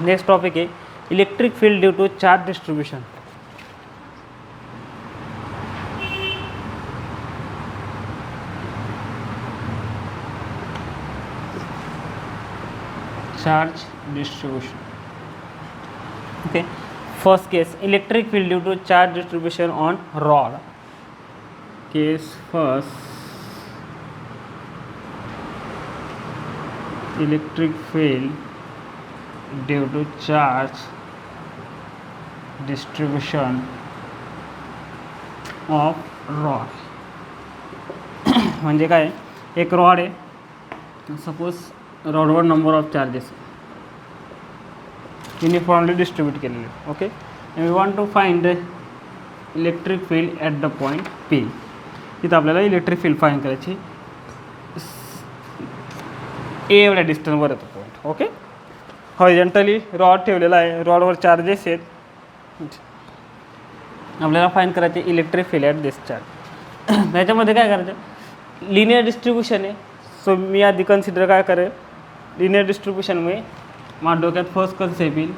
Next topic आहे electric field due to charge distribution. Charge distribution. Okay, first case electric field due to charge distribution on rod. Case first, electric field due to charge distribution of rod. म्हणजे काय, एक rod आहे, suppose रॉडवर number of charges uniformly distribute केलेले. Okay, we want to find the electric field at the point P. तिथं आपल्याला electric field find करायची ए एवढ्या डिस्टन्सवर येतो पॉईंट. ओके, हॉरिझॉन्टली रॉड ठेवलेला आहे, रॉडवर चार्जेस आहेत, आपल्याला फाइंड करायचे electric field at this charge. त्याच्यामध्ये काय करायचं, लिनियर डिस्ट्रीब्यूशन आहे. सो मी आधी कन्सिडर काय करेल, लिनियर डिस्ट्रीब्यूशनमुळे माझ्या डोक्यात फर्स्ट कन्सेप्ट येईल,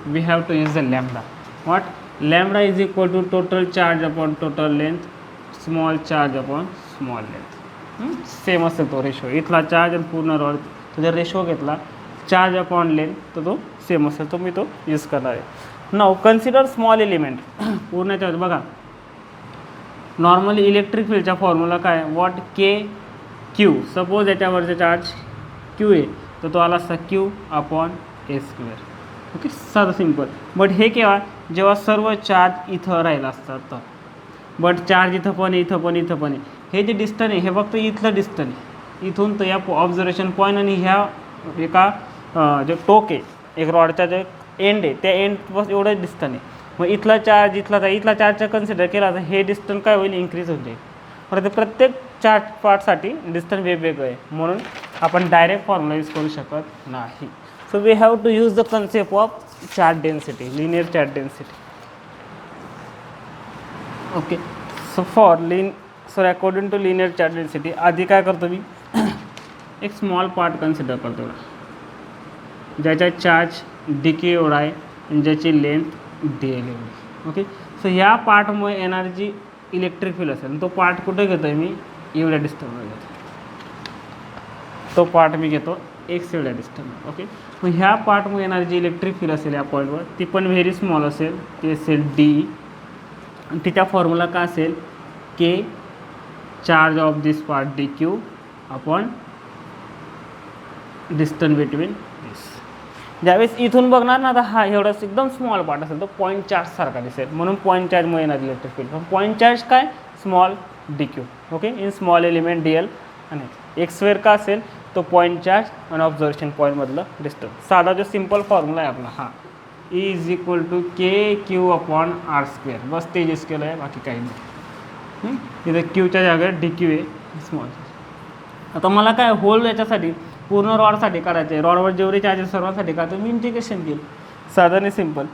we have to use the lambda. What, lambda is equal to total charge upon total length, small charge upon small length. Same असेल तो रेशो, इथला चार्ज आणि पूर्ण रॉड तो जर रेशो घेतला चार्ज अपॉन लेंथ तर तो सेम असेल, तो मी तो यूज करणार आहे. Now consider small element. पूर्ण चार्ज बघा, नॉर्मली इलेक्ट्रिक फील्डचा फॉर्म्युला काय, वॉट के क्यू. सपोज याच्यावरचा चार्ज क्यू आहे तर तो आला असता q upon a square. Okay, साधं सिम्पल. बट हे केव्हा, जेव्हा सर्व चार्ज इथं राहिला असतात तर. बट चार्ज इथं पण आहे, इथं पण, इथं पण आहे. हे जे डिस्टन्स आहे हे फक्त इथलं डिस्टन्स आहे, इथून तर या ऑब्झर्वेशन पॉईंट आणि ह्या एका जे टोक आहे एक रॉडचा जे एंड आहे त्या एंड बस एवढंच डिस्टन्स आहे. मग इथला चार्ज इथला चार्जचा कन्सिडर केला तर हे डिस्टन्स काय होईल, इन्क्रीज होऊन जाईल. परत प्रत्येक चार्ज पार्टसाठी डिस्टन्स वेगवेगळं आहे, म्हणून आपण डायरेक्ट फॉर्म्युला यूज करू शकत नाही. So we have to use the concept of charge density, linear charge density. Okay, so according to linear charge density आधी काय करतो मी, एक स्मॉल पार्ट कन्सिडर करतो ज्याचा चार्ज डीके एवढा आहे आणि ज्याची लेंथ डी एल एवढी. ओके, सो ह्या पार्टमुळे एनर्जी इलेक्ट्रिक फील्ड असेल, तो पार्ट कुठे घेतो आहे मी, एवढ्या डिस्टन्सवर घेतो, तो पार्ट मी घेतो एक्स एवढ्या डिस्टन्स. ओके, मग ह्या पार्टमुळे एनर्जी इलेक्ट्रिक फील्ड असेल या पॉईंटवर, ती पण व्हेरी स्मॉल असेल, ती असेल डी. आणि तिच्या फॉर्म्युला काय असेल, k charge of this part d q upon distance between this. ज्यावेळेस इथून बघणार ना, तर हा एवढाच एकदम स्मॉल पार्ट असेल, तो पॉईंट चार्ज सारखा दिसेल, म्हणून पॉईंट चार्जमुळे एनर्जी इलेक्ट्रिक फील्ड. पण पॉईंट चार्ज काय, small d q. Okay, in small element d l. आणि एक्स स्क्वेअर का असेल, तो पॉईंट चार्ज आणि ऑब्झर्वेशन पॉईंटमधलं डिस्टन्स. साधा जो सिम्पल फॉर्म्युला आहे आपला हा, e is equal to k q upon r square. बस ते यूज केलं आहे, बाकी काही नाही. इथं क्यूच्या जागेवर डी क्यू आहे, स्मॉल. आता मला काय होल याच्यासाठी पूर्ण रॉडसाठी काढायचे आहे, रॉडवर जेवढे चार्जेस सर्वांसाठी काढतो मी इंटिग्रेशन घेईल, साधं आणि सिम्पल.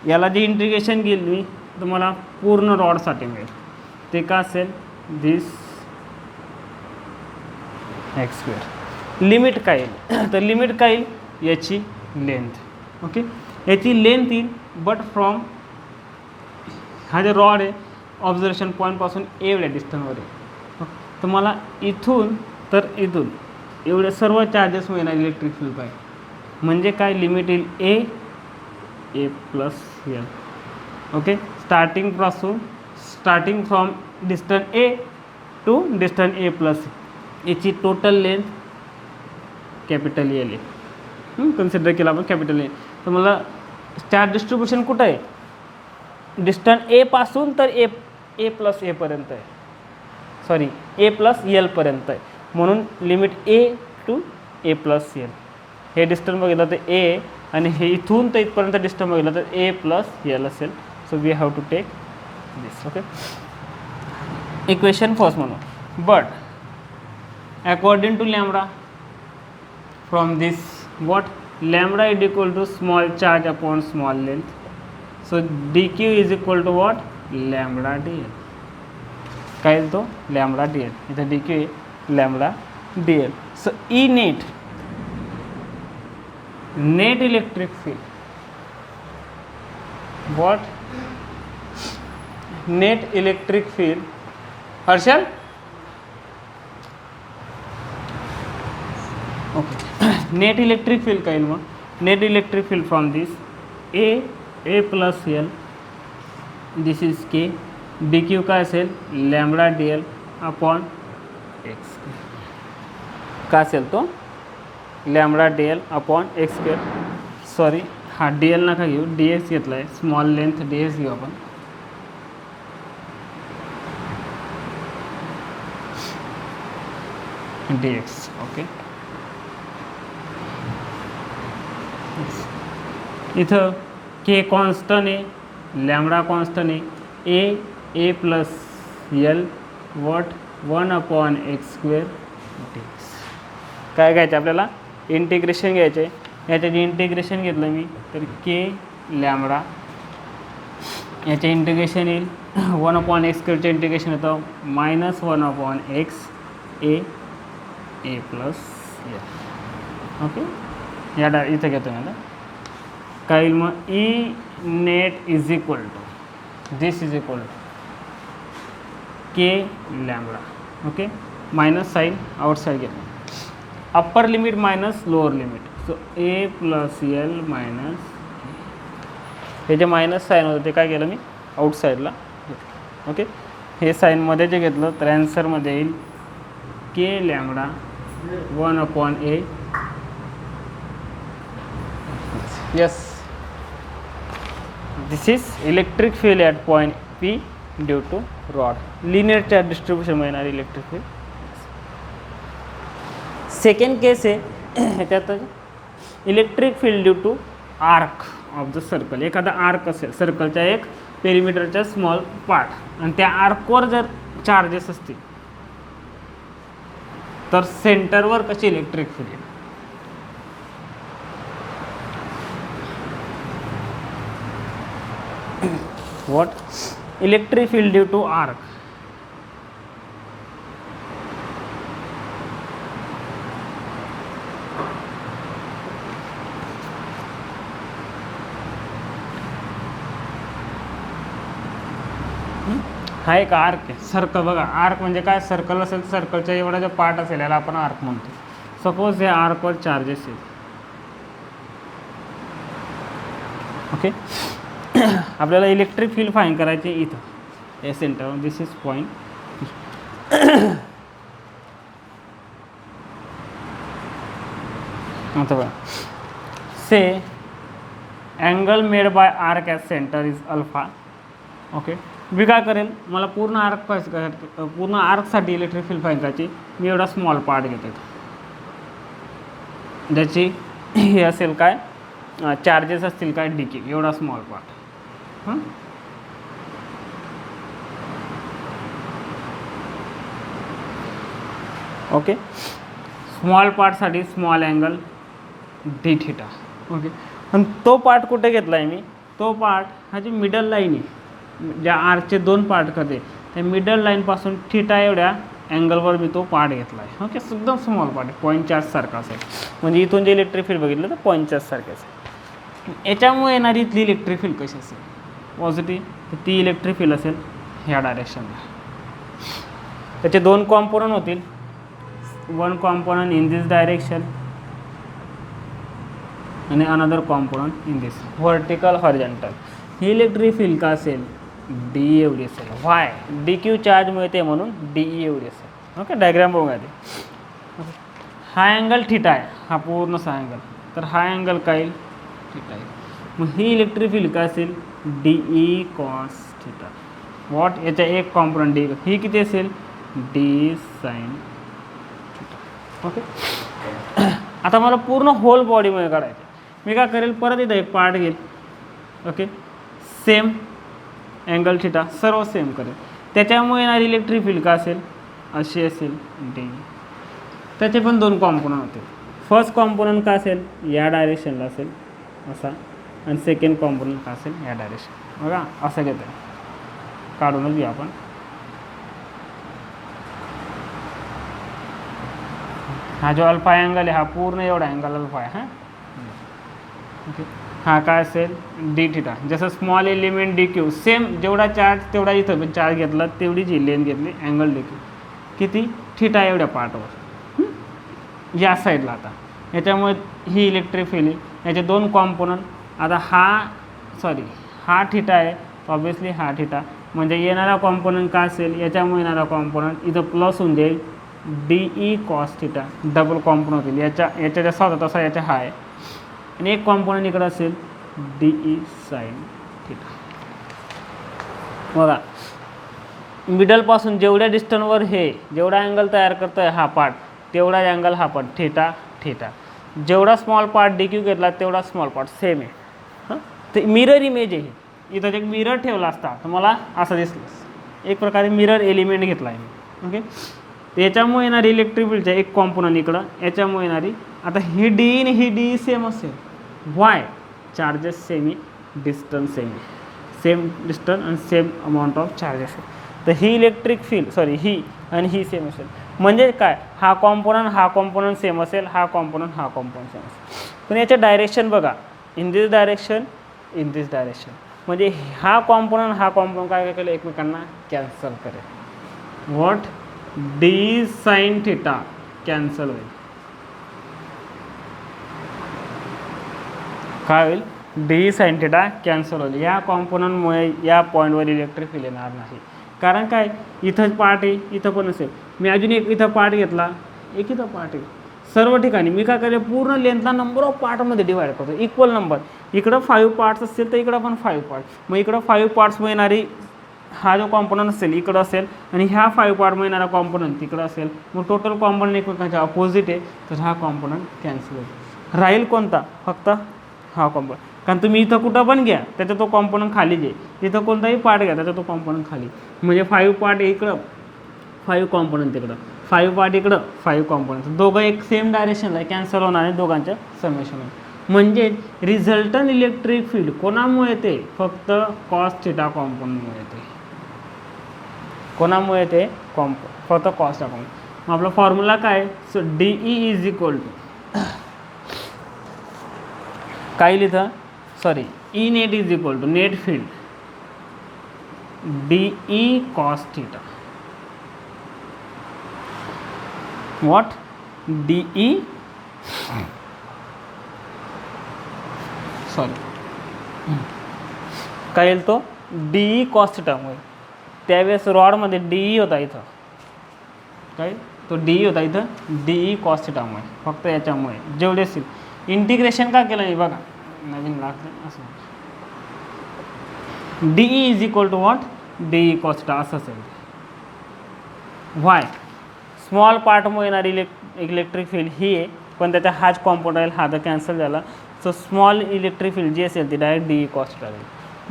याला जे इंटिग्रेशन घेईल मी तर मला पूर्ण रॉडसाठी मिळेल, ते का असेल, दिस एक्स स्क्वेअर. लिमिट काय येईल, तर लिमिट काय येईल, याची लेंथ. ओके, याची लेंथ येईल, बट फ्रॉम हा जे रॉड आहे ऑब्झर्वेशन पॉईंटपासून एवढ्या डिस्टन्सवर आहे, तर मला इथून तर इथून एवढे सर्व चार्जेस मिळणार इलेक्ट्रिक फील्ड काय, म्हणजे काय, लिमिट येईल a plus l. Okay, starting from distance a to distance a plus. याची टोटल लेंथ कॅपिटल एल आहे, कन्सिडर केला आपण कॅपिटल ए. तर मला चार्ज डिस्ट्रीब्युशन कुठं आहे, डिस्टन्स ए पासून तर ए प्लस एपर्यंत आहे, सॉरी ए प्लस एलपर्यंत आहे, म्हणून limit A to A plus L. हे डिस्टन्स बघितलं तर ए, आणि हे इथून तर इथपर्यंत डिस्टन्स बघितलं तर ए प्लस एल असेल. So we have to take this. Okay, equation first म्हणू, but according to lambda from this what lambda is equal to small charge upon small length, so dq is equal to what, lambda dl. काय तो lambda dl, इथं dq आहे lambda dl. so E net electric field what net electric field, Harshal okay, net electric field काय येईल मग, net electric field from this A plus L this is K d Q काय असेल lambda d l upon x, काय असेल तो lambda d l upon x square, sorry हा D L नका घेऊ, डी एक्स घेतला आहे, स्मॉल लेंथ डी एक्स घेऊ आपण, डी एक्स ओके. इथं के कॉन्स्टंट आहे, लॅम्बडा कॉन्स्टंट आहे, a plus l what 1/x square d x. काय घ्यायचं आपल्याला, इंटिग्रेशन घ्यायचं आहे. याच्याचे इंटिग्रेशन घेतलं मी तर के लॅम्बडा, याचे इंटिग्रेशन येईल 1/x स्क्वेअरचे इंटिग्रेशन येतं -1/x ए प्लस एल ओके. या इथं घेतो मी आता काय येईल मग, e net is equal to this is equal to k lambda okay, minus sign outside घेतो, upper limit minus lower limit, so a plus l minus, हे जे मायनस साईन होतं ते काय केलं मी आउटसाईडला घेतलं ओके. हे साईनमध्ये जे घेतलं तर ॲन्सरमध्ये येईल k lambda 1/a yes. This is electric field at point p due to rod, linear charge distribution मिळणार इलेक्ट्रिक फील्ड. सेकंड केस आहे ह्याच्यात electric field due to arc of the circle, एखादा आर्क असेल सर्कलच्या एक पेरिमीटरचा स्मॉल पार्ट आणि त्या आर्कवर जर चार्जेस असतील तर सेंटरवर कशी इलेक्ट्रिक फील्ड येईल. What electric field due to arc, हा एक आर्क आहे, सर्कल बघा, आर्क म्हणजे काय, सर्कल असेल तर सर्कलच्या एवढा जो पार्ट असेल याला आपण आर्क म्हणतो. सपोज हे आर्कवर चार्जेस आहेत ओके. आपल्याला इलेक्ट्रिक फील्ड फाईंड करायचे इथं या सेंटरवर, दिस इज पॉईंट. आता बघा say angle made by arc at centre is alpha okay. मी काय करेल, मला पूर्ण आर्क पूर्ण आर्कसाठी इलेक्ट्रिक फील्ड फाईंड करायची, मी एवढा स्मॉल पार्ट घेतो ज्याची हे असेल काय चार्जेस असतील काय डी के, एवढा स्मॉल पार्ट हां. ओके, स्मॉल पार्टसाठी small angle d theta okay. आणि तो पार्ट कुठे घेतला आहे मी, तो पार्ट हा जी मिडल लाईन आहे ज्या आर्कचे दोन पार्ट करते त्या मिडल लाईनपासून थिटा एवढ्या अँगलवर मी तो पार्ट घेतला आहे ओके. एकदम स्मॉल पार्ट आहे, पॉईंट चार्ज सारखा असेल, म्हणजे इथून जे इलेक्ट्रिक फील्ड बघितलं तर पॉईंट चार्ज सारखे असेल. याच्यामुळे येणारी इथली इलेक्ट्रिक फील्ड कशी असेल पॉझिटिव्ह, तर ती इलेक्ट्रिक फील्ड असेल ह्या डायरेक्शनला. त्याचे दोन कॉम्पोनंट होतील, one component in this direction आणि another component in this vertical horizontal. ही इलेक्ट्रिक फील्ड का असेल डी एवढी असेल, वाय डी क्यू चार्ज मिळते म्हणून डी ई एवढी असेल ओके. डायग्राम बघूया ते. हा अँगल थिटा आहे, हा पूर्णसा अँगल, तर हा अँगल काय येईल थिटा आहे. मग ही इलेक्ट्रिक फील्ड काय असेल D E cos theta. What याचा एक कॉम्पोनंट डी, ही किती असेल डी साइन थिटा ओके. आता मला पूर्ण होल बॉडीमध्ये काढायचं, मी काय करेल परत इथं एक पार्ट घेईल ओके, सेम अँगल थिटा सर्व सेम करेल, त्याच्यामुळे येणारी इलेक्ट्रिक फील्ड का असेल अशी असेल डी. त्याचे पण दोन कॉम्पोनंट होते, फर्स्ट कॉम्पोनंट का असेल या डायरेक्शनला असेल असा, आणि सेकंड कॉम्पोनंट का असेल या डायरेक्शन. बघा असं घेतो आहे, काढूनच घेऊ आपण. हा जो अल्फा अँगल आहे हा पूर्ण एवढा अँगल अल्फा आहे हां ओके. हा काय असेल डी थिटा. जसं small element D Q same जेवढा चार्ज तेवढा इथं पण चार्ज घेतला तेवढी जी लेन घेतली अँगल डी क्यू किती थिटा एवढ्या पार्टवर या साईडला. आता याच्यामुळे ही इलेक्ट्रिक फील्ड याचे दोन कॉम्पोनंट. आता हा थिटा आहे ऑब्वियसली हा थिटा म्हणजे येणारा कॉम्पोनंट काय असेल याच्यामुळे येणारा कॉम्पोनंट इथं प्लस होऊन जाईल D E cos theta double component होईल. याच्या जसा होता तसा याच्या हा आहे आणि एक कॉम्पोनंट इकडं असेल डी ई साईन थिटा. बघा मिडलपासून जेवढ्या डिस्टन्सवर हे जेवढा अँगल तयार करतो आहे हा पार्ट तेवढा अँगल हा पार्ट थिटा थिटा. जेवढा स्मॉल पार्ट डी क्यू घेतला तेवढा स्मॉल पार्ट सेम आहे. हां ते मिरर इमेज आहे. इथं एक मिरर ठेवला असता तर मला असं दिसलं. एक प्रकारे मिरर एलिमेंट घेतला आहे मी. ओके याच्यामुळे येणारी इलेक्ट्रिक फील्डच्या एक कॉम्पोनंट इकडं याच्यामुळे येणारी. आता ही डी आणि ही डी सेम असेल. Y charges semi distance same distance आणि सेम अमाऊंट ऑफ चार्जेस. तर ही इलेक्ट्रिक फील्ड ही आणि ही सेम असेल म्हणजे काय हा कॉम्पोनंट सेम असेल हा कॉम्पोनंट सेम असेल. पण याचे डायरेक्शन बघा इन दिस डायरेक्शन म्हणजे हा कॉम्पोनंट काय केलं एकमेकांना कॅन्सल करेल. What D sine theta cancel होईल. काय होईल डी साईन थिटा कॅन्सल होईल. या कॉम्पोनंटमुळे या पॉईंटवर इलेक्ट्रिक फील्ड येणार नाही. कारण काय इथं पार्ट आहे इथं पण असेल. मी अजून एक इथं पार्ट घेतला एक इथं पार्ट आहे. सर्व ठिकाणी मी काय करेल पूर्ण लेंथला नंबर ऑफ पार्टमध्ये डिवाईड करतो इक्वल नंबर. इकडं 5 पार्ट्स असतील तर इकडं पण 5 पार्ट्स. मग इकडं 5 पार्ट्स येणारी हा जो कॉम्पोनंट असेल इकडं असेल आणि ह्या 5 पार्ट येणारा कॉम्पोनंट तिकडं असेल. मग टोटल कॉम्पोनंट एकमेकांच्या अपोजिट आहे तर हा कॉम्पोनंट कॅन्सल होईल. राहील कोणता फक्त हा कॉम्पोनंट. कारण तुम्ही इथं कुठं पण घ्या त्याचा तो कॉम्पोनंट खाली जे इथं कोणताही पार्ट घ्या त्याचा तो कॉम्पोनंट खाली. म्हणजे 5 पार्ट इकडं 5 कॉम्पोनंट तिकडं 5 पार्ट इकडं 5 कॉम्पोनंट दोघं एक सेम डायरेक्शनला कॅन्सल होणार आहे दोघांच्या समेशन. म्हणजे रिझल्टंट इलेक्ट्रिक फील्ड कोणामुळे येते फक्त कॉस थिटा कॉम्पोनंटमुळे येते. कोणामुळे येते फक्त कॉस थिटा कॉम्पोनंट. मग आपला फॉर्म्युला काय so d E is equal to काय लिहितं E net is equal to net field d E cos theta. What d E काय येईल तो डी ई कॉस थिटामुळे. त्यावेळेस रॉडमध्ये डी ई होता इथं काय तो डी ई होता इथं डी ई कॉस थिटामुळे फक्त याच्यामुळे जेवढे असेल. इंटिग्रेशन का केलं नाही बघा नवीन लागतं असं d E is equal to what d E cos theta असं असेल. वाय स्मॉल पार्टमुळे येणारी इलेक्ट्रिक फील्ड ही आहे पण त्याचा हाच कॉम्पोनंट राहील हा तर कॅन्सल झाला. सो स्मॉल इलेक्ट्रिक फील्ड जी असेल ती direct D E cos theta राहील.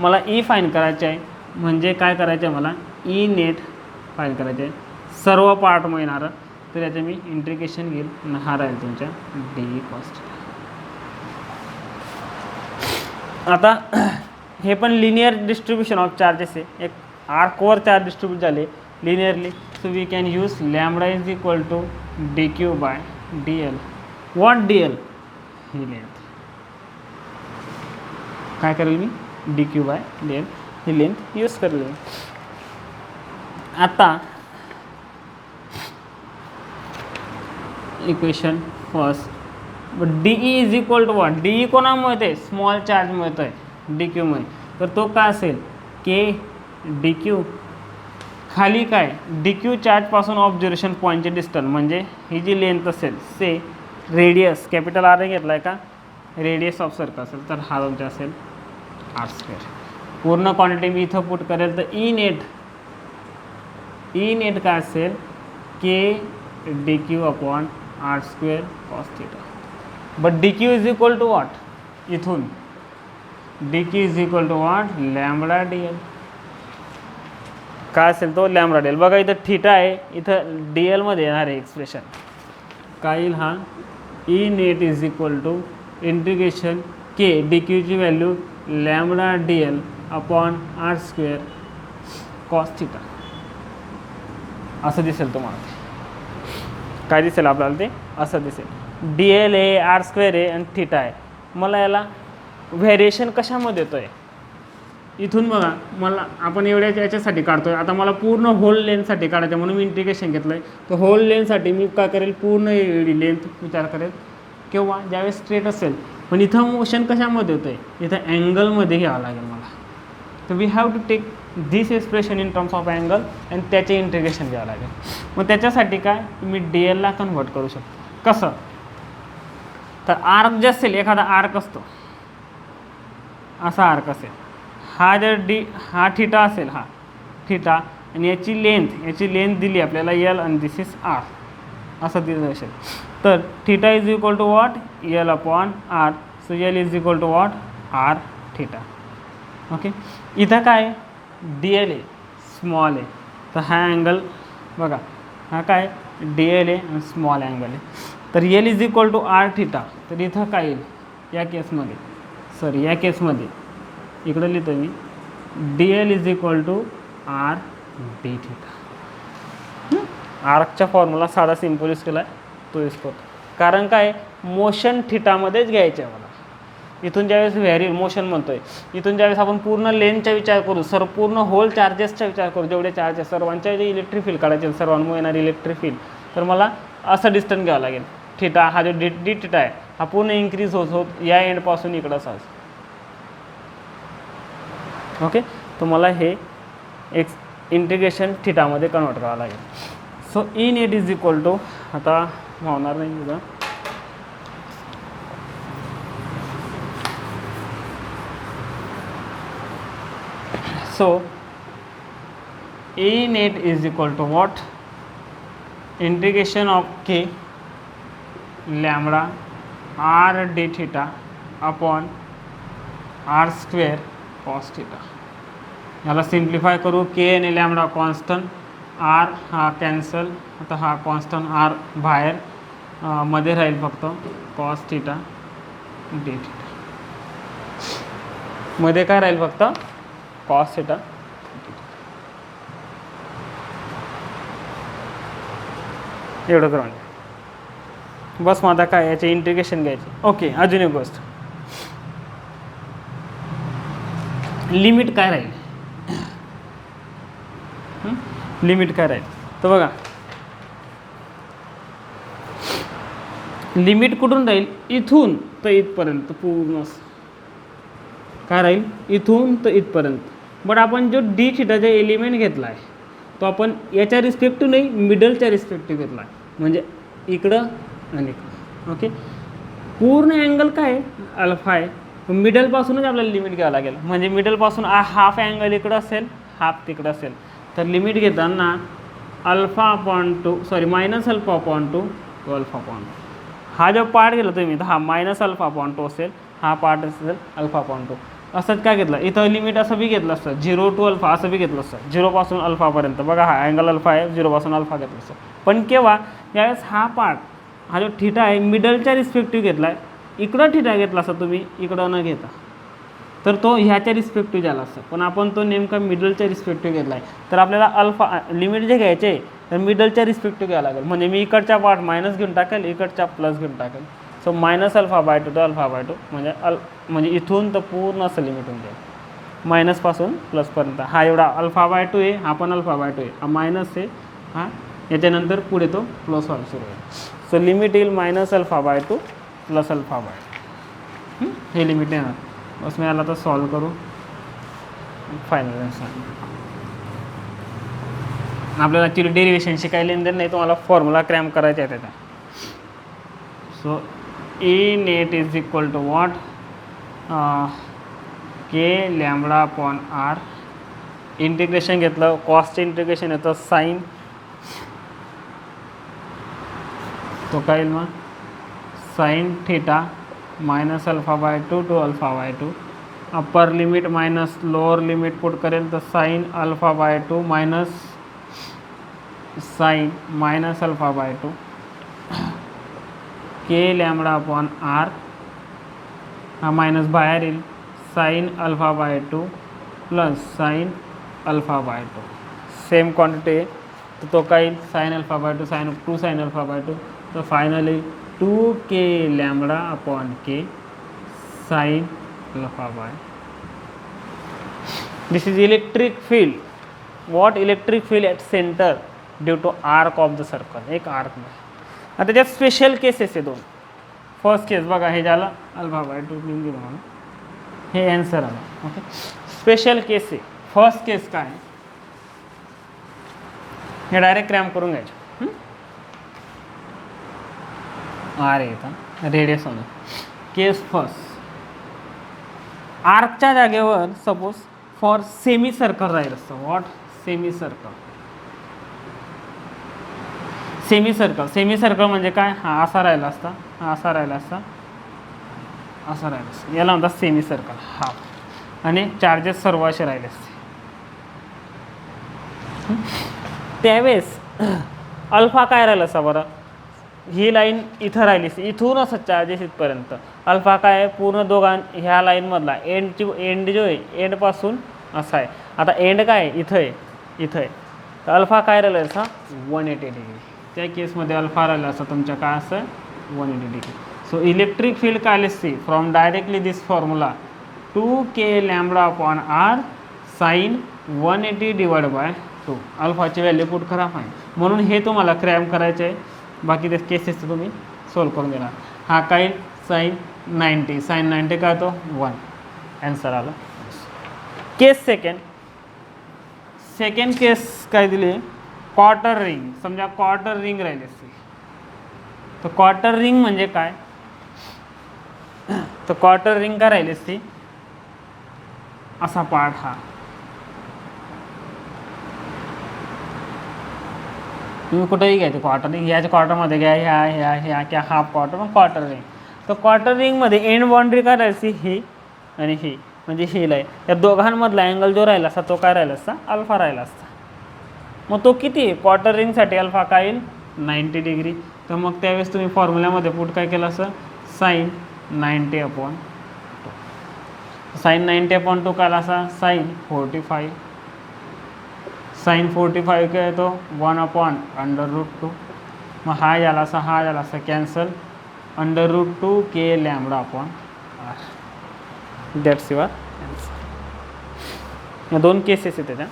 मला ई फाईन करायचे आहे म्हणजे काय करायचं आहे मला ई नेट फाईन करायचे आहे सर्व पार्टमुळे येणारं. तर याचं मी इंटिग्रेशन घेईल आणि हा राहील तुमच्या डी ई कॉस थिटा. आता हे पण लिनियर डिस्ट्रीब्युशन ऑफ चार्जेस आहे. एक आर्कवर चार्ज डिस्ट्रीब्यूट झाले linearly. So we can use lambda is equal to d q by d l. What d l ही लेंथ काय करेल मी d q by d l ही लेंथ यूज करेल. आता equation first d E is equal to what d e कोणामुळे येते small charge मिळतो आहे डी क्यूमुळे. तर तो काय असेल के डी क्यू खाली काय डी क्यू चार्जपासून ऑब्झर्वेशन पॉईंटचे डिस्टन्स म्हणजे ही जी लेंथ असेल से रेडियस कॅपिटल आर घेतला आहे का रेडियस ऑफ सर्कल असेल तर हा तुमचा असेल आर स्क्वेअर. पूर्ण क्वांटिटी मी इथं पुट करेल तर ई नेट काय असेल k d q upon r square cos theta. But d q is equal to what इथून d q is equal to what lambda d l. काय असेल तो लॅम्बडा डी एल. बघा इथं थिटा आहे इथं डी एलमध्ये येणार आहे एक्सप्रेशन काय येईल हा e net is equal to integration k d क्यूची value lambda d l upon r square cos theta असं दिसेल तुम्हाला. काय दिसेल आपल्याला ते असं दिसेल डी एल आहे आर स्क्वेअर आहे आणि थिटा आहे. मला याला व्हेरिएशन कशामध्ये येतो आहे, इथून बघा मला आपण याच्यासाठी काढतो आहे, आता मला पूर्ण होल लेंथसाठी काढायचं आहे म्हणून मी इंटिग्रेशन घेतलं आहे. तर होल लेंथसाठी मी काय करेल, पूर्ण एवढी लेंथ विचार करेल किंवा ज्यावेळेस स्ट्रेट असेल. पण इथं मोशन कशामध्ये होतं आहे, इथं अँगलमध्ये घ्यावं लागेल मला. तर we have to take this expression in terms of angle आणि त्याचे इंटिग्रेशन घ्यावं लागेल. मग त्याच्यासाठी काय तुम्ही DLला कन्व्हर्ट करू शकता. कसं, तर आर्क जे असेल, एखादा आर्क असतो असा आर्क असेल, हा जर हा थिटा असेल, हा थिटा आणि याची लेंथ दिली आपल्याला L आणि दिस इज R असं दिलं असेल. तर theta is equal to what, L upon R. So L is equal to what, R theta. Okay, इथं काय DL आहे, स्मॉल आहे. तर हा अँगल बघा, हा काय DL आहे आणि स्मॉल अँगल आहे. तर L is equal to R theta. तर इथं काय येईल या केसमध्ये इकडं लिहितो मी DL is equal to R D theta. आर्कचा फॉर्म्युला साधा सिम्पल यूज केला आहे, तो यूज करतो. कारण काय मोशन थिटामध्येच घ्यायचं आहे मला. इथून ज्यावेळेस मोशन म्हणतोय, इथून ज्यावेळेस आपण पूर्ण लेनचा विचार करू, पूर्ण होल चार्जेसचा विचार करू, जेवढे चार्जेस सर्वांच्या जे इलेक्ट्रिक फील्ड काढायचे, सर्वांमुळे येणारी इलेक्ट्रिक फील्ड, तर मला असं डिस्टन्स घ्यावं लागेल. थिटा हा जो डी थिटा आहे हा पूर्ण इन्क्रीज होत या एंडपासून इकडं असाच. ओके, तर मला हे इंटिग्रेशन थिटामध्ये कन्वर्ट करावं लागेल. So E net is equal to, आता होणार नाही तुझं, so E net is equal to what, integration of k lambda r d theta upon r square cos theta. याला सिम्प्लिफाय करू, k आणि लॅम्बडा कॉन्स्टंट, r हा कॅन्सल, आता हा कॉन्स्टंट r बाहेर, मध्ये राहील फक्त cos theta d theta, मध्ये काय राहील फक्त cos theta. एवढं करून बस, मग आता काय याचे इंटिग्रेशन घ्यायचे. ओके, अजून एक गोष्ट, लिमिट काय राहील, लिमिट काय राहील. तर बघा लिमिट कुठून राहील, इथून तर इथपर्यंत पूर्ण काय राहील, इथून तर इथपर्यंत. बट आपण जो डी थिटाचा एलिमेंट घेतला आहे तो आपण याच्या रिस्पेक्टिव्ह नाही, मिडलच्या रिस्पेक्टिव्ह घेतला आहे, म्हणजे इकडं आणि इकडं. ओके, पूर्ण अँगल काय आहे, अल्फा आहे. मिडलपासूनच आपल्याला लिमिट घ्यावं लागेल, म्हणजे मिडलपासून हाफ अँगल इकडं असेल, हाफ तिकडं असेल. तर लिमिट घेताना alpha upon two, minus alpha upon two तो अल्फा अपॉन टू. हा जो पार्ट गेला तुम्ही, तर हा मायनस अल्फा अपॉन टू असेल, हा पार्ट असेल अल्फा अपॉन टू. असंच काय घेतलं, इथं लिमिट असं बी घेतलं असतं, 0 टू अल्फा असं बी घेतलं असतं, 0 पासून अल्फापर्यंत. बघा हा अँगल अल्फा आहे, 0 पासून अल्फा घेतलं असतं. पण केव्हा, यावेळेस हा पार्ट, हा जो थिटा आहे मिडलच्या रिस्पेक्टिव्ह घेतला आहे, इकडं थिटा घेतला असता तुम्ही, इकडं न घेता, तर तो ह्याच्या रिस्पेक्टिव्ह झाला असतं. पण आपण तो नेमका मिडलच्या रिस्पेक्टिव्ह घेतला आहे. तर आपल्याला अल्फा लिमिट जे घ्यायचे तर मिडलच्या रिस्पेक्टिव्ह घ्यावं लागेल. म्हणजे मी इकडच्या पार्ट मायनस घेऊन टाकेल, इकडच्या प्लस घेऊन टाकेल. So minus alpha by two to alpha by two, म्हणजे इथून तर पूर्ण असं लिमिट होऊन जाईल, मायनसपासून प्लसपर्यंत. हा एवढा अल्फा बाय टू आहे, हा पण अल्फा बाय टू आहे, हा मायनस आहे, हा याच्यानंतर पुढे तो प्लस व्हायला सुरू होईल. सो लिमिट येईल minus alpha by two plus alpha by two, हे लिमिट येणार. बस मी याला तर सॉल्व करू, फायनल आन्सर. आपल्याला ॲक्च्युली डेरिवेशनशी काही लेनदेन नाही, तुम्हाला फॉर्म्युला क्रॅम करायचा आहे त्याचा. So E net is equal to what, K lambda upon R. Integration घेतलं, कॉस्टचं इंटिग्रेशन येतं साईन, तो काय येईल मग sine theta minus alpha by two to alpha by two. Upper limit minus lower limit put करेल तर sine alpha by two minus sine minus alpha by two, k lambda upon R, हा minus बाहेर येईल, sine alpha by two plus sine alpha by two. Same quantity आहे तर तो काय येईल, sine alpha by two sine two sine alpha by two. तर finally 2k lambda upon k sine alpha by, this is electric field. What electric field at centre due to arc of the circle. एक arc मध्ये. आता त्याच्यात special cases आहे दोन. First केस बघा, हे झालं अल्फा बाय 2 लिहून दिलं म्हणून, हे आन्सर आलं. ओके, स्पेशल केस आहे. फर्स्ट केस काय, हे डायरेक्ट क्रॅम करून घ्यायचे. आर येतं रेडियस होणार. केस फर्स्ट, आर्कच्या जागेवर सपोज फॉर सेमी सर्कल राहील असतं. What, semi circle. Semi circle, semi circle म्हणजे काय, हा असा राहिला असता, हा असा राहिला असता, असा राहिला असता, याला म्हणतात सेमी सर्कल. हा, आणि चार्जेस सर्व असे राहिले असते. त्यावेळेस अल्फा काय राहिलं असं बरं, ही लाईन इथं राहिली असते, इथून असं चार्जेस इथपर्यंत. अल्फा काय आहे, पूर्ण ह्या लाईनमधला एंड जो आहे, एंडपासून असा आहे. आता एंड काय आहे, इथं आहे, इथं आहे. तर अल्फा काय राहिलं असा 180 डिग्री. त्या केसमध्ये अल्फा राहिला असं तुमच्या काय असं 180 डिग्री. सो इलेक्ट्रिक फील्ड काय असते, from directly this formula 2k lambda upon r sine 180 divide by 2. अल्फाची व्हॅल्यू पुट करा फाईन. म्हणून हे तुम्हाला क्रॅम करायचे आहे. बाकी ते केसेस तुम्ही सॉल्व करून देणार. हा काय साईन 90, साईन 90 काय तो 1. ॲन्सर आला. केस सेकंड केस काय दिली, क्वार्टर रिंग. समजा क्वार्टर रिंग राहिली असते. तर क्वार्टर रिंग म्हणजे काय, तर क्वार्टर रिंग काय राहिली असती, असा पार्ट हा. तुम्ही कुठेही घ्यायचं क्वार्टर रिंग, ह्याच्या क्वार्टरमध्ये घ्या, ह्या किंवा हाफ क्वार्टर, मग क्वार्टर रिंग. तर क्वार्टर रिंगमध्ये एंड बाउंड्री काय राहायची, ही आणि ही, म्हणजे ही लाईन. या दोघांमधला अँगल जो राहिला असता तो काय राहिला असता, अल्फा राहिला असता. मग तो किती, क्वार्टर रिंगसाठी अल्फा काय येईल 90 डिग्री. तर मग त्यावेळेस तुम्ही फॉर्म्युल्यामध्ये पुट काय केलं असं, साईन 90 अपॉन 2. साईन 90 अपॉन 2 काय असा, साईन 45. साईन 45 काय येतो 1 अपॉन √2. मग हा झाला असा, हा झाला असा cancel, √2 k lambda upon R. That's your answer. या दोन केसेस आहेत त्याच्या.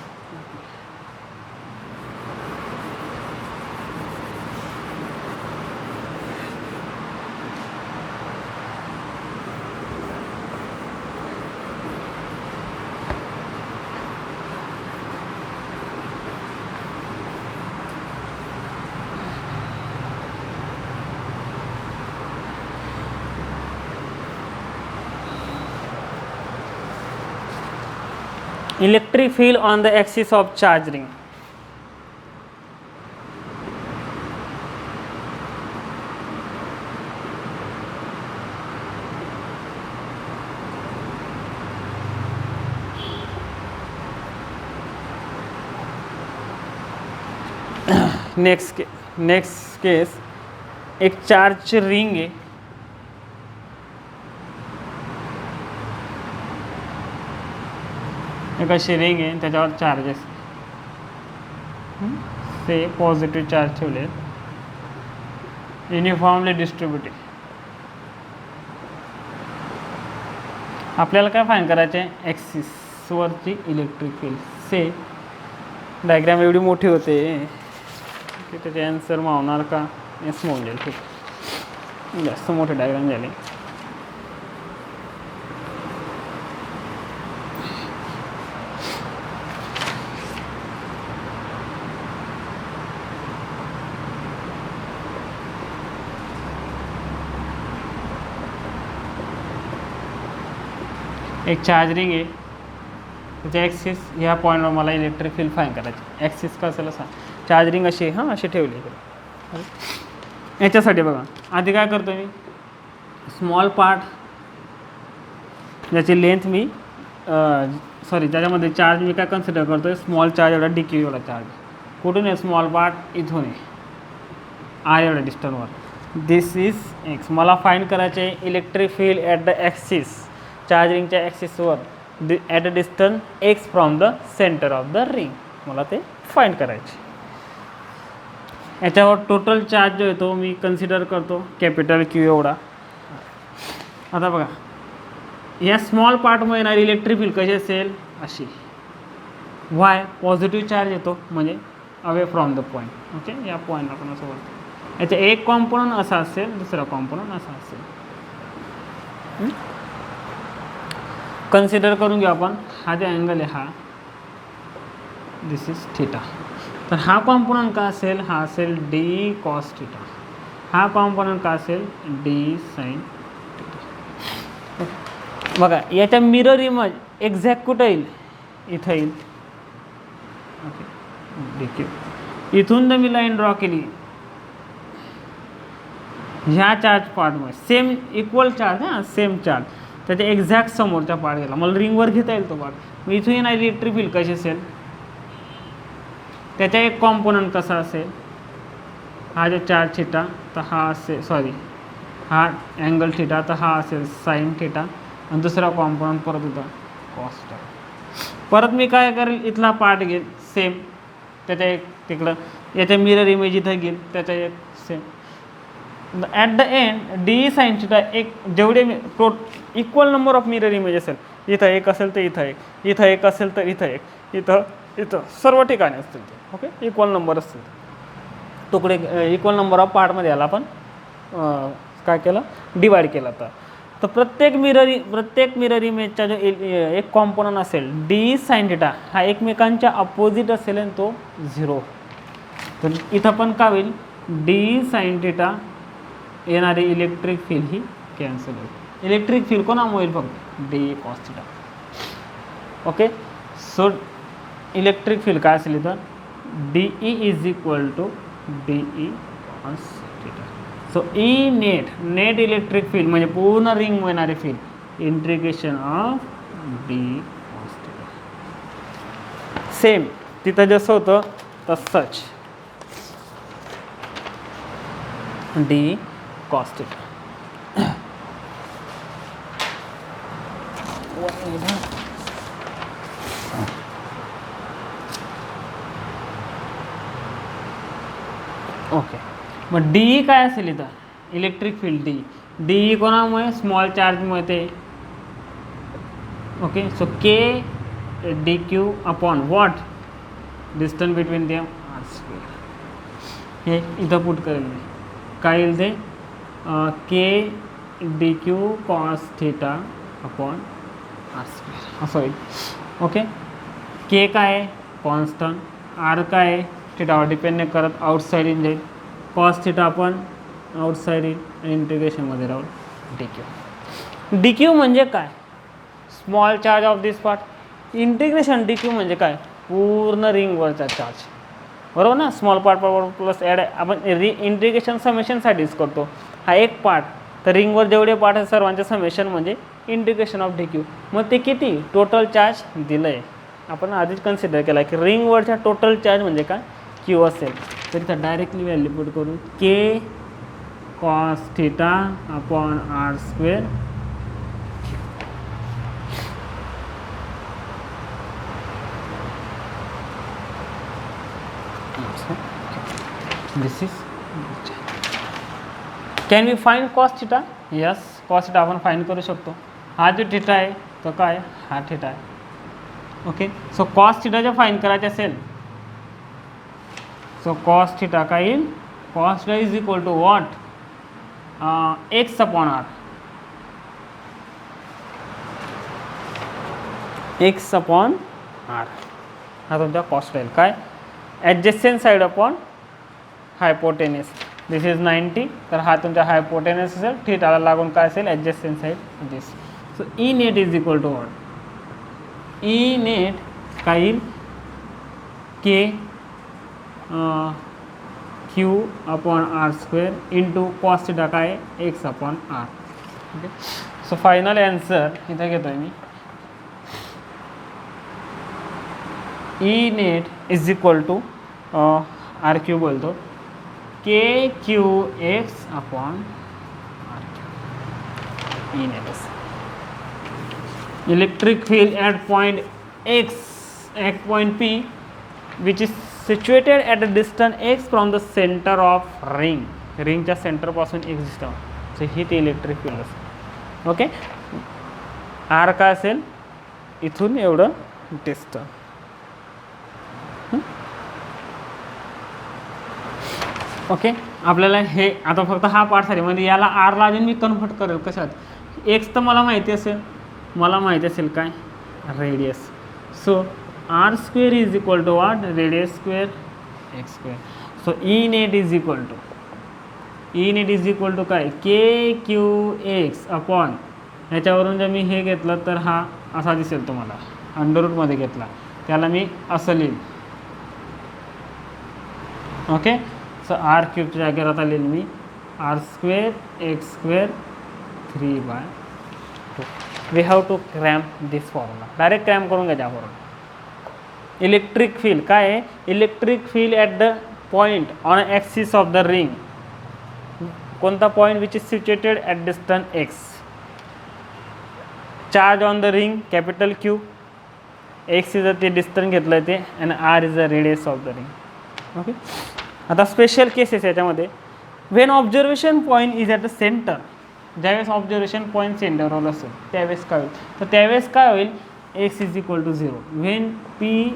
Electric field on the axis of charge ring. Next case, एक चार्ज रिंग आहे. एक अशी रिंग आहे, त्याच्यावर चार्जेस ते पॉझिटिव्ह चार्ज ठेवले, युनिफॉर्मली डिस्ट्रीब्युटेड. आपल्याला काय फाईंड करायचे आहे, ॲक्सिसवरची इलेक्ट्रिक फील्ड. से डायग्राम एवढी मोठी होते की त्याचे आन्सर मावणार का, स्मॉल जाईल. ठीक, जास्त मोठे डायग्राम झाले. एक चार्ज रिंग आहे, त्याच्या ॲक्सिस ह्या पॉईंटवर मला इलेक्ट्रिक फील्ड फाईंड करायची. ॲक्सिस का असेल असा, चार्ज रिंग अशी हां अशी ठेवली इकडे. याच्यासाठी बघा, आधी काय करतो मी, स्मॉल पार्ट ज्याची लेंथ मी ज्याच्यामध्ये चार्ज मी काय कन्सिडर करतो आहे, स्मॉल चार्ज एवढा DQ एवढा चार्ज. कुठून आहे स्मॉल पार्ट, इथून आहे आर एवढ्या डिस्टन्सवर. This is x. मला फाईंड करायचे electric field at the axis, चार्जिंगच्या ॲक्सिसवर at a distance x from the centre of the ring. मला ते फाईंड करायचे. याच्यावर टोटल चार्ज जो आहे तो मी कन्सिडर करतो कॅपिटल Q एवढा. आता बघा, या स्मॉल पार्टमुळे येणारी इलेक्ट्रिक फील्ड कशी असेल, अशी. वाय पॉझिटिव्ह चार्ज येतो म्हणजे away from the point. Okay, या पॉईंटला आपण असं बोलतो. याचा एक कॉम्पोनंट असा असेल, दुसरा कॉम्पोनंट असा असेल. कन्सिडर करून घेऊ आपण. हा जो अँगल आहे हा, दिस इज थिटा. तर हा कॉम्पोनंट का असेल, हा असेल डी कॉस थिटा. हा कॉम्पोनंट का असेल, डी साइन थिटा. बघा याच्या मिरर इमेज एक्झॅक्ट कुठं येईल, इथं येईल. Okay, D Q. इथून जर मी लाईन ड्रॉ केली ह्या चार्ज पार्टमध्ये, सेम इक्वल चार्ज, हां सेम चार्ज, त्याच्या एक्झॅक्ट समोरच्या पार्ट गेला, मला रिंगवर घेता येईल तो पार्ट. मग इथून येणारी इलेक्ट्रिक फील्ड कशी असेल, त्याचा एक कॉम्पोनंट कसा असेल, हा जो चार्ज थिटा तर हा असेल, सॉरी हा अँगल थिटा तर हा असेल साइन थिटा, आणि दुसरा कॉम्पोनंट परत होता कॉस थिटा. परत मी काय करेल, इथला पार्ट घेईल सेम, त्याच्या एक तिकडं याच्या मिरर इमेज इथं घेईल, त्याच्या एक same. At the end D sine theta एक जेवढे equal number of mirror image असेल, इथं एक असेल तर इथं एक, इथं एक असेल तर इथं एक, इथं सर्व ठिकाणी असतील ते. ओके, इक्वल नंबर असतील तुकडे, इक्वल नंबर ऑफ पार्टमध्ये याला आपण काय केलं, डिवाइड केला. तर प्रत्येक मिरर इमेजचा जो एक कॉम्पोनंट असेल डी साइन थिटा हा एकमेकांच्या अपोजिट असेल आणि तो 0. तर इथं पण काय होईल, डी साइन थिटा येणारी इलेक्ट्रिक फील्ड ही कॅन्सल होईल. इलेक्ट्रिक फील्ड कोणामुळे होईल, फक्त d cos theta. Okay, so electric field काय असेल इथं, d E is equal to d E cos theta. So E net electric field म्हणजे पूर्ण रिंग येणारी field, integration of d cos theta. Same तिथं जसं होतं तसंच डी कॉस थिटा. ओके, मग डी काय असेल इथं, इलेक्ट्रिक फील्ड डी कोणामुळे, स्मॉल चार्जमुळे ते. Okay, so k d q upon what, distance between them r square. हे इथं पुट करेल मी, काय येईल ते, k d q cos theta upon r square असं होईल. ओके, के काय आहे कॉन्स्टंट, आर काय आहे थिटावर डिपेंड नाही करत, आउटसाईड इन जाईल, कॉस थिटा आपण आउटसाईड इन, आणि इंटिग्रेशनमध्ये राहून डी क्यू. डी क्यू म्हणजे काय, small charge of this part. Integration D Q म्हणजे काय, पूर्ण रिंगवरचा चार्ज, बरोबर ना. स्मॉल पार्ट प्लस ॲड आपण इंटिग्रेशन समेशनसाठीच करतो. हा एक पार्ट, तर रिंगवर जेवढे पार्ट आहेत सर्वांचे समेशन म्हणजे इंटिग्रेशन ऑफ डी क्यू. मग ते किती टोटल चार्ज दिलं आहे, आपण आधीच कन्सिडर केला की रिंगवरच्या टोटल चार्ज म्हणजे काय, क्यू असेल. तर इथं डायरेक्टली व्हॅल्यू पुट करू, k cos theta upon r square. This is, can we find cos theta, yes cos theta आपण फाइंड करू शकतो. हा जो थिटा आहे तो काय, हा थिटा आहे. ओके, सो कॉस थिटा जर फाइंड करायचे असेल, सो कॉस थिटा काय येईल, cos theta is equal to what, X upon R. X upon R हा तुमचा कॉस्ट राहील. काय, adjacent side upon hypotenuse, this is 90, तर हा तुमचा हायपोटेनस असेल, थिटाला लागून काय असेल, adjacent side this. So E net is equal to what, e net काय येईल, k q upon r square into cos theta काय, x upon r. Okay, so final answer इथं घेतो आहे मी, e net is equal to r q बोलतो, k q x upon r q. E net electric field at point x, at point p which is situated at a distance x from the centre of ring, रिंगच्या सेंटरपासून x distance. So ही ती electric field असते. Okay, r काय असेल, इथून एवढं distance. Okay, आपल्याला हे आता फक्त हा पार्ट साठी म्हणजे याला आरला अजून मी कन्व्हर्ट करेल कशात, एक्स तर मला माहिती असेल काय, radius. So R square is equal to what, radius square x square. So E net is equal to काय, के क्यू एक्स अपॉन, ह्याच्यावरून जर मी हे घेतलं तर हा असा दिसेल तुम्हाला, अंडररूटमध्ये घेतला त्याला मी असं लिहिल. ओके, सो आर क्यूबच्या जागेवर आता लिहिल मी r square x square 3/2. We have to cramp this formula, direct cramp करून घ्या फॉर्म्युला. इलेक्ट्रिक फील्ड काय आहे, electric field at the point on axis of the ring. कोणता point which is situated at distance x. Charge on the ring capital q, x is ते distance घेतलं आहे ते, and r is the radius of the ring. Okay, आता special cases याच्यामध्ये, when observation point is at the centre, ज्यावेळेस observation point सेंटरवर असेल त्यावेळेस काय होईल, तर त्यावेळेस काय होईल, X is equal to 0. When P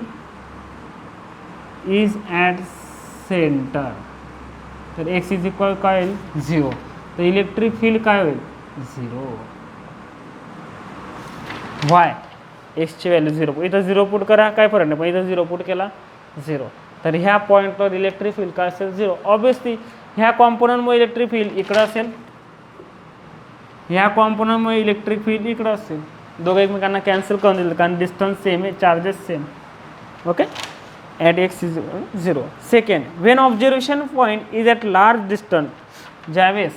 is at centre, तर एक्स इज इक्वल काय होईल 0, तर इलेक्ट्रिक फील्ड काय होईल 0. वाय, एक्सची व्हॅल्यू 0, इथं 0 पुट करा काय फरक नाही, पण इथं 0 पुट केला 0, तर ह्या पॉईंटवर इलेक्ट्रिक फील्ड काय असेल 0. ऑब्वियसली ह्या कॉम्पोनंटमुळे इलेक्ट्रिक फील्ड इकडं असेल, ह्या कॉम्पोनंटमुळे इलेक्ट्रिक फील्ड इकडं असेल, दोघं एकमेकांना कॅन्सल करून दिलं कारण डिस्टन्स सेम आहे, charges same. Okay, at x is 0. Second, when observation point is at large distance, ज्यावेळेस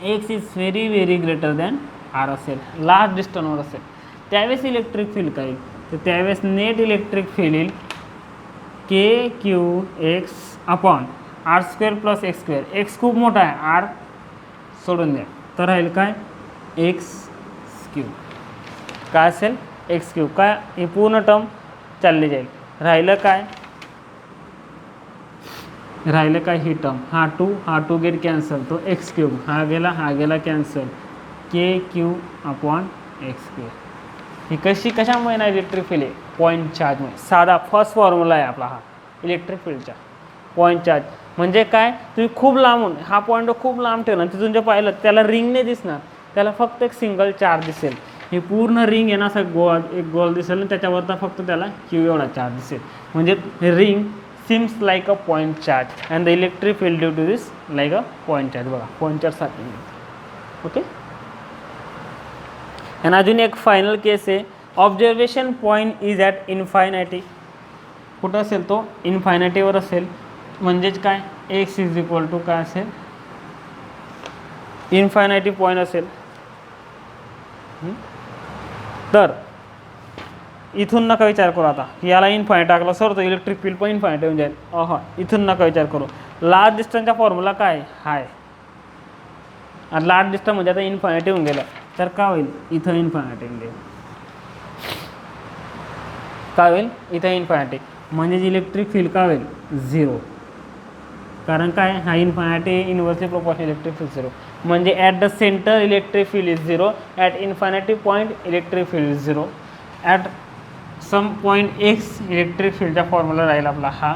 x is very very greater than r असेल, लार्ज डिस्टन्सवर असेल, त्यावेळेस इलेक्ट्रिक फील्ड काय येईल, तर त्यावेळेस नेट इलेक्ट्रिक फील्ड येईल k q x upon r square plus x square. X खूप मोठा आहे, आर सोडून द्या, तर राहील काय एक्स क्यू, काय असेल एक्स क्यू, काय ही पूर्ण टर्म चालली जाईल, राहिलं काय ही टर्म, हा टू गेट कॅन्सल, तो एक्स क्यूब, हा गेला कॅन्सल, के क्यू अपॉन एक्स क्यू. ही कशामुळे ना इलेक्ट्रिक फील्ड आहे, पॉईंट चार्जमुळे. साधा फर्स्ट फॉर्म्युला आहे आपला हा इलेक्ट्रिक फील्डचा, पॉईंट चार्ज. म्हणजे काय, तुम्ही खूप लांबून हा पॉईंट खूप लांब ठेवला, तिथून जे पाहिलं त्याला रिंग नाही दिसणार, त्याला फक्त एक सिंगल चार्ज दिसेल. ही पूर्ण रिंग आहे ना, असं एक गोल दिसेल आणि त्याच्यावरता फक्त त्याला क्यू एवढा चार्ज दिसेल, म्हणजे ring seems like a point charge and the electric field due to this like a point charge. बघा पॉईंट चार्जसाठी. ओके, आणि अजून एक फायनल केस आहे, observation point is at infinity. कुठं असेल तो, इन्फायनायटीवर असेल, म्हणजेच काय एक्स इज इक्वल टू काय असेल, इन्फायनायटी पॉईंट असेल. तर इथून नका विचार करू आता की याला इन्फायनाईट टाकला सर तो इलेक्ट्रिक फील्ड पण इन्फायनाईट येऊन जाईल. इथून नका विचार करू. लार्ज डिस्टन्सचा फॉर्म्युला काय हाय, आणि लार्ज डिस्टन्स म्हणजे आता इन्फायनाईट येऊन गेलं तर काय होईल, इथं इन्फायनाईट येऊन जाईल. काय होईल, इथं इन्फायनाईट, म्हणजे इलेक्ट्रिक फील्ड काय होईल 0. कारण काय, हा infinity inversely proportional electric field 0. म्हणजे at the centre electric field is 0, at infinity point electric field is 0, at some point x electric फील्डचा फॉर्म्युला राहील आपला हा,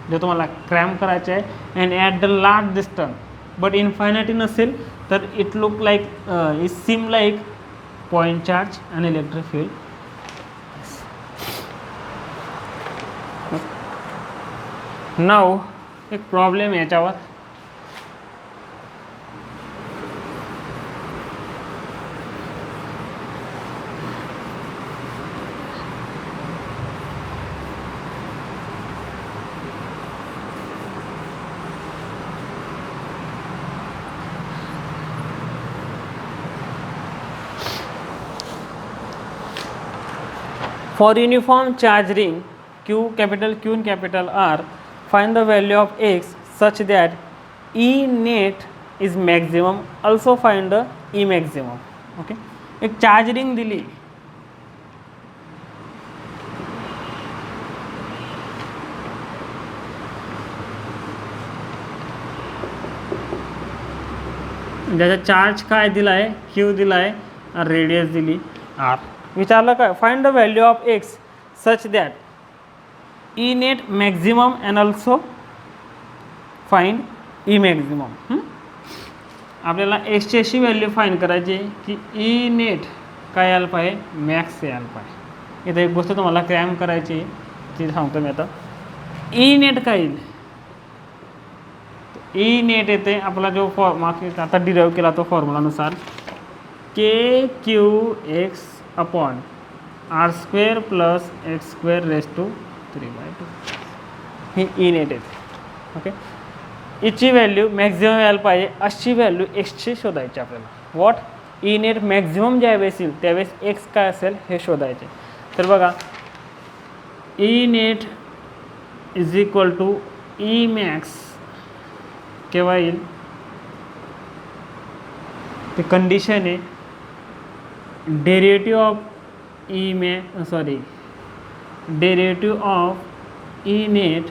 जो तुम्हाला क्रॅम्प करायचा आहे. And at the large distance, but infinity नसेल तर it look like it seem like point charge and electric field. Now एक प्रॉब्लेम याच्यावर, for uniform charge ring Q, capital Q and capital R, find the value of x such that E net is maximum. Also find the E maximum. Okay, एक charge ring दिली, ज्याचा charge काय दिला आहे Q दिला आहे, radius दिली. R. विचारलं काय, find the value of x such that E net maximum and also find E maximum. आपल्याला एक्सची अशी व्हॅल्यू फाइंड करायची की ई नेट काय यायला पाहिजे, मॅक्स यायला पाहिजे. इथं एक गोष्ट तुम्हाला क्रॅम करायची ती सांगतो मी आता. ई नेट काय येईल, ई नेट येते आपला जो फॉर्म्युला आता डिराईव्ह केला तो फॉर्म्युलानुसार k q x upon r square plus x square raise to 3/2 ही ई नेट येते. ओके, याची व्हॅल्यू मॅक्झिमम यायला पाहिजे अशी व्हॅल्यू एक्सची शोधायची आपल्याला. वॉट, ई नेट मॅक्झिमम ज्यावेळेस येईल त्यावेळेस एक्स काय असेल हे शोधायचे. तर बघा, E net is equal to E max केव्हा येईल, ते कंडिशन आहे derivative of E derivative of E net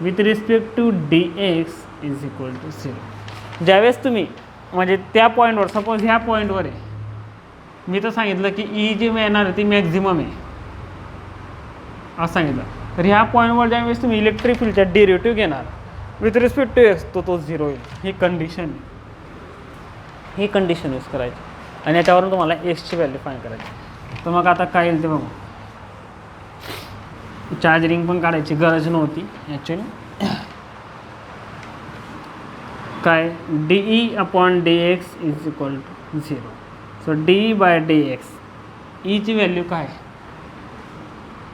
with respect to d x is equal to 0. ज्यावेळेस तुम्ही म्हणजे त्या पॉईंटवर, सपोज ह्या पॉईंटवर आहे, मी तर सांगितलं की ई जी येणार आहे ती मॅक्झिमम आहे असं सांगितलं. तर ह्या पॉईंटवर ज्यावेळेस तुम्ही इलेक्ट्रिक फील्डचा डेरिव्हेटिव्ह घेणार विथ रिस्पेक्ट टू एक्स तो 0 होईल. ही कंडिशन यूज करायची आणि याच्यावरून तुम्हाला एक्सची व्हॅल्यू फाइंड करायची. तर मग आता काय येईल ते बघू. चार्ज रिंग पण काढायची गरज नव्हती ॲक्च्युली. काय, d e upon d x is equal to 0. So d by d x, ईची व्हॅल्यू काय,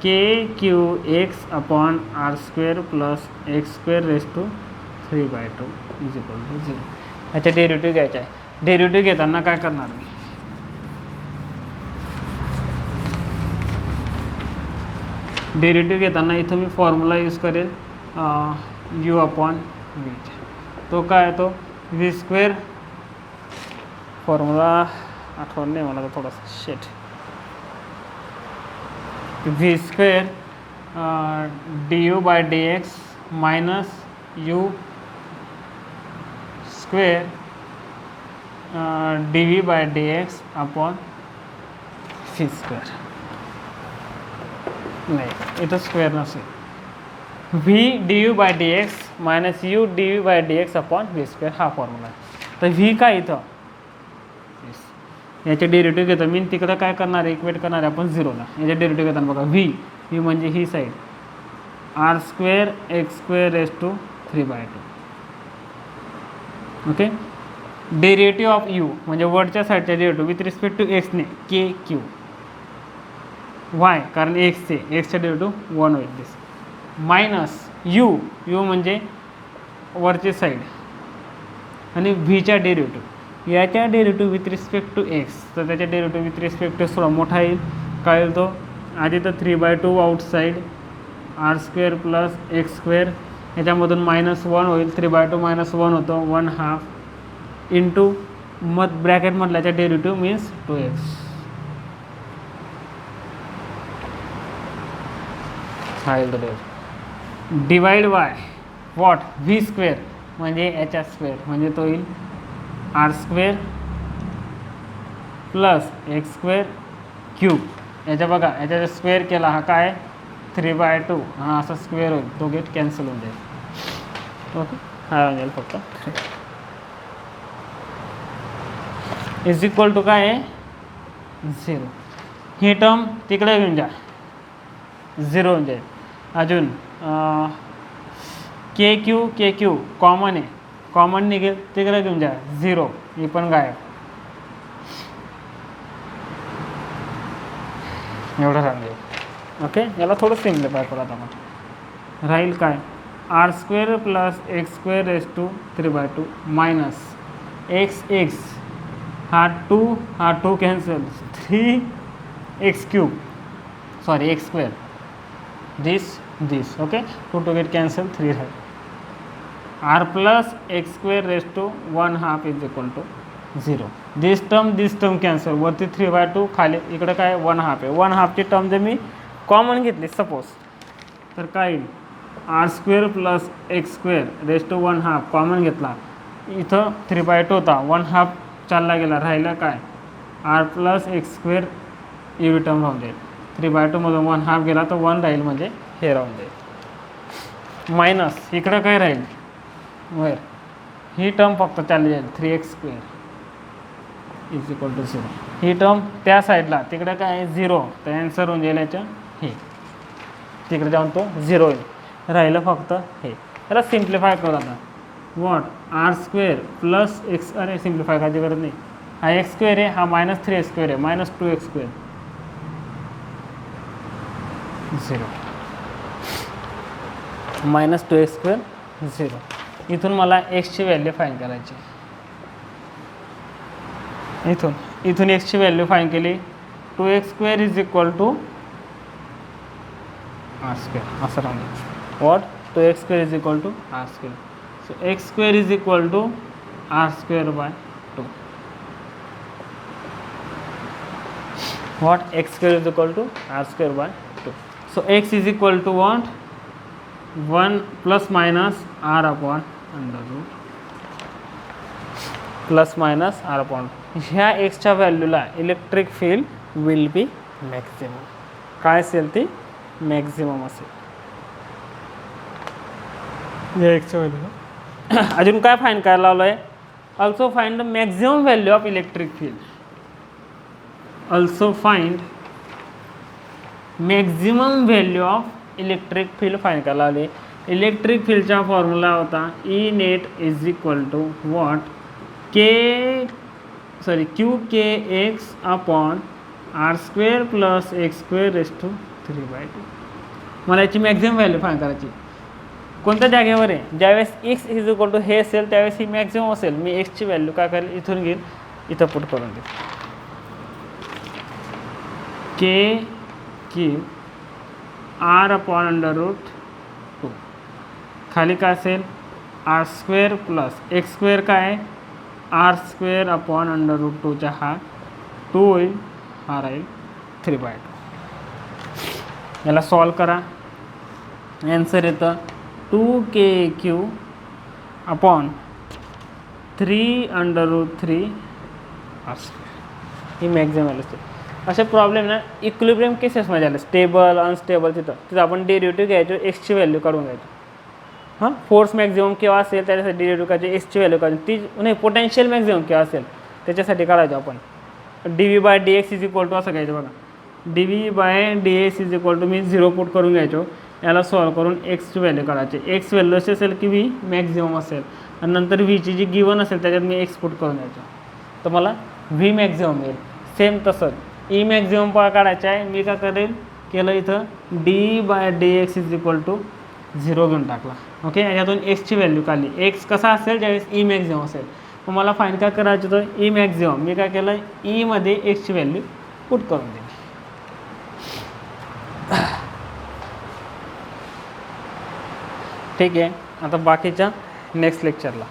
के q x upon r square plus x square raise to 3/2 is equal to 0. ह्याचा डेरिव्हेटिव्ह घ्यायचा आहे. डेरिव्हेटिव्ह घेताना काय करणार मी, डेरिव्हेटिव्ह घेताना इथं मी फॉर्म्युला यूज करेल यू अपॉन व्ही. तो काय तो व्ही स्क्वेअर, फॉर्म्युला आठवण नाही मला थोडासा शेट, v square d u by d x minus u square d v by d x upon v square. नाही, इथं स्क्वेअर नसेल. V d u by d x minus u d v by d x upon v square हा formula आहे. तर V काय इथं, याचे derivative घेतो मी, तिकडं काय करणार आहे, इक्वेट करणार आहे आपण 0ला. याचे डेरिव्हेटिव्ह घेताना बघा, व्ही म्हणजे ही side r square x square raise to 3/2. Okay, derivative of u म्हणजे वरच्या साईडच्या डेरिव्हेटिव्ह विथ रिस्पेक्ट टू एक्सने के क्यू, वाय कारण एक्सच्या डेरिव्हेटिव्ह 1 होईल दिस, मायनस यू म्हणजे वरची साईड आणि व्हीच्या डेरिव्हेटिव्ह, याच्या derivative with respect to X. तर त्याच्या डेरिव्हेटिव्ह विथ रिस्पेक्ट टू थोडा मोठा येईल. काय येईल तो, आधी तर 3/2 outside R square plus x square, याच्यामधून -1 होईल, 3/2 -1 होतो 1/2 इंटू ब्रॅकेटमधल्याच्या डेरिव्हेटिव्ह मीन्स 2x. हा येईल तो derivative divide by what, V square म्हणजे याच्या स्क्वेअर म्हणजे तो येईल R square plus x square cube. याच्या बघा, याच्या स्क्वेअर केला हा काय 3/2 हा असा स्क्वेअर होईल, तो गेट कॅन्सल होऊन जाईल. ओके, हा जाईल फक्त इज इक्वल टू काय आहे 0. ही टर्म तिकडे घेऊन जा, 0 होऊन जाईल. अजून के क्यू कॉमन आहे, कॉमन निघेल तिकडे घेऊन जा 0, ही पण गायब. एवढं सांगेल. ओके, याला थोडं सिम्प्लिफाय करू आता मग राहील काय r square plus x square raise to 3/2 minus x हा 2 cancel 3x cube sorry x square this okay 2 get cancel 3 राहील. R plus x square raise to 1/2 is equal to 0. This term cancel, वरती 3/2 खाली इकडे काय 1/2 आहे. 1/2ची term जर मी common घेतली suppose तर काय येईल R square plus x square raise to 1/2 common घेतला, इथं 3/2 होता 1/2 चालला गेला, राहिला काय आर प्लस एक्स स्क्वेअर ही टर्म राहून जाईल. 3/2मधून 1/2 गेला तर 1 राहील, म्हणजे हे राहून जाईल. मायनस इकडं काय राहील, वर ही टर्म फक्त चालली जाईल. 3x² is equal to 0. ही टर्म त्या साईडला, तिकडे काय आहे 0, तर ॲन्सर होऊन जाईल याच्या हे, तिकडे जाऊन तो 0 होईल. राहिलं फक्त हे. त्याला सिम्प्लिफाय करू आता. वॉट r² प्लस एक्स, अरे सिम्प्लिफाय करायची गरज नाही. हा x² आहे, हा -3x² आहे, -2x², 0, -2x², 0. इथून मला एक्सची व्हॅल्यू फाईंड करायची. इथून एक्सची व्हॅल्यू फाईंड केली. 2x² is equal to r², असं राहून. What 2x² is equal to r². So x² is equal to r²/2. what x² is equal to r²/2. so x is equal to what, 1 plus minus r upon under root plus minus r upon. ह्या x च्या व्हॅल्यूला electric field will be maximum. काय असेल ती maximum असेल या x च्या व्हॅल्यूला. अजून काय फाइंड करायला लावलं आहे, also find the maximum value of electric field. also find maximum value of electric field find करायला आले. इलेक्ट्रिक फील्डचा फॉर्म्युला होता E net is equal to what, QKX upon r² plus x² raised to 3/2. मला याची maximum value find करायची. कोणत्या जागेवर आहे, ज्यावेळेस x इज इक्वल टू हे असेल त्यावेळेस ही मॅक्झिमम असेल. मी एक्सची व्हॅल्यू काय करेल, इथून घेईल, इथं पुट करून देईल. Q r upon under root 2, खाली काय असेल r² प्लस x² काय आहे r² अपॉन अंडर रूट 2चा हा 2 होईल, हा राहील 3/2. याला सॉल्व करा. ॲन्सर येतं 2KQ अपॉन 3/√3 r². ही मॅक्झिमम व्हॅल्यू असते. असे प्रॉब्लेम ना इक्विलिब्रियम केसेसमध्ये आले, स्टेबल अनस्टेबल, तिथं आपण डेरिव्हेटिव्ह घ्यायचो, एक्सची व्हॅल्यू काढून घ्यायचो. हां, फोर्स मॅक्झिमम केव्हा असेल त्याच्यासाठी डेरिव्हेटिव्ह काढायची, एक्सची व्हॅल्यू काढून, ती नाही पोटेन्शियल मॅक्झिमम केव्हा असेल त्याच्यासाठी काढायचो आपण. dv/dx इज इक्वल टू असं घ्यायचं बघा, dv/dx इज इक्वल टू मी 0 पुट करून घ्यायचो. याला सॉल्व करून एक्सची व्हॅल्यू काढायची. एक्स व्हॅल्यू अशी असेल की व्ही मॅक्झिमम असेल, आणि नंतर व्हीची जी गिवन असेल त्याच्यात मी एक्स पुट करून घ्यायचो, तर मला व्ही मॅक्झिमम मिळेल. सेम तसंच ई मॅक्झिमम काढायचं आहे. मी काय करेल केलं, इथं d/dx इज इक्वल टू 0 घेऊन टाकला. ओके, याच्यातून एक्सची व्हॅल्यू काढली. एक्स कसा असेल ज्यावेळेस ई मॅक्झिमम असेल. मग मला फाईंड काय करायचं होतं, ई मॅक्झिमम. मी काय केलं, ईमध्ये एक्सची व्हॅल्यू पुट करून दिली. ठीक आहे, आता बाकीच्या नेक्स्ट लेक्चरला.